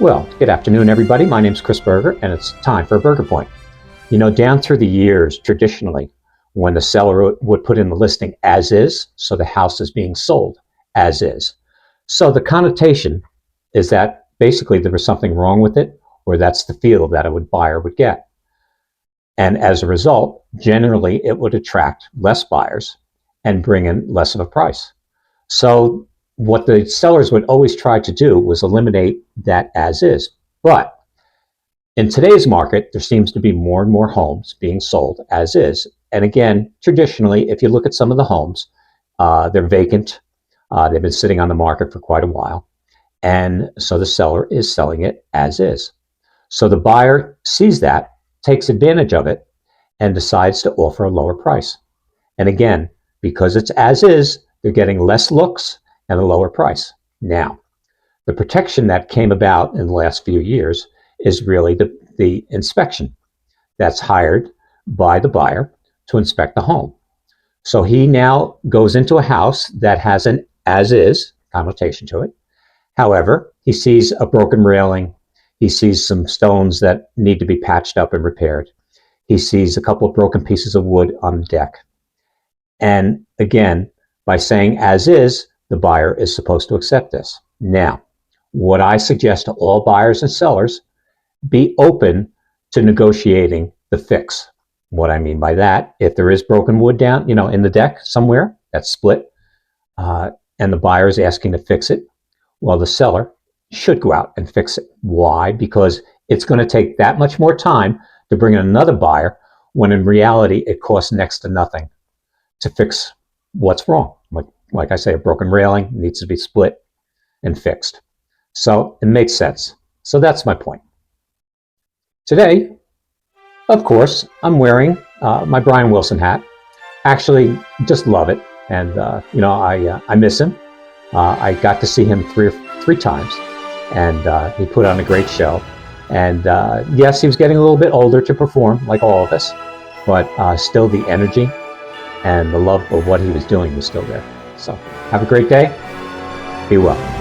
Well, good afternoon, everybody. My name's Chris Berger, and it's time for a Burger Point. You know, down through the years, traditionally, when the seller would put in the listing as is, so the house is being sold as is. So the connotation is that basically there was something wrong with it, or that's the feel that a buyer would get. And as a result, generally, it would attract less buyers and bring in less of a price. So what the sellers would always try to do was eliminate that as is. But in today's market, there seems to be more and more homes being sold as is. And again, traditionally, if you look at some of the homes, they're vacant. They've been sitting on the market for quite a while. And so the seller is selling it as is. So the buyer sees that, takes advantage of it, and decides to offer a lower price. And again, because it's as is, they're getting less looks and a lower price. Now, the protection that came about in the last few years is really the inspection that's hired by the buyer to inspect the home. So he now goes into a house that has an as-is connotation to it. However, he sees a broken railing. He sees some stones that need to be patched up and repaired. He sees a couple of broken pieces of wood on the deck. And again, by saying as is, the buyer is supposed to accept this. Now, what I suggest to all buyers and sellers, be open to negotiating the fix. What I mean by that, if there is broken wood down, in the deck somewhere that's split, and the buyer is asking to fix it, well, the seller should go out and fix it. Why? Because it's going to take that much more time to bring in another buyer when in reality it costs next to nothing to fix what's wrong. Like I say, a broken railing needs to be split and fixed. So it makes sense. So that's my point. Today, of course, I'm wearing my Brian Wilson hat. Actually, just love it. And, I miss him. I got to see him three times, and he put on a great show. And yes, he was getting a little bit older to perform, like all of us, but still the energy and the love of what he was doing was still there. So have a great day. Be well.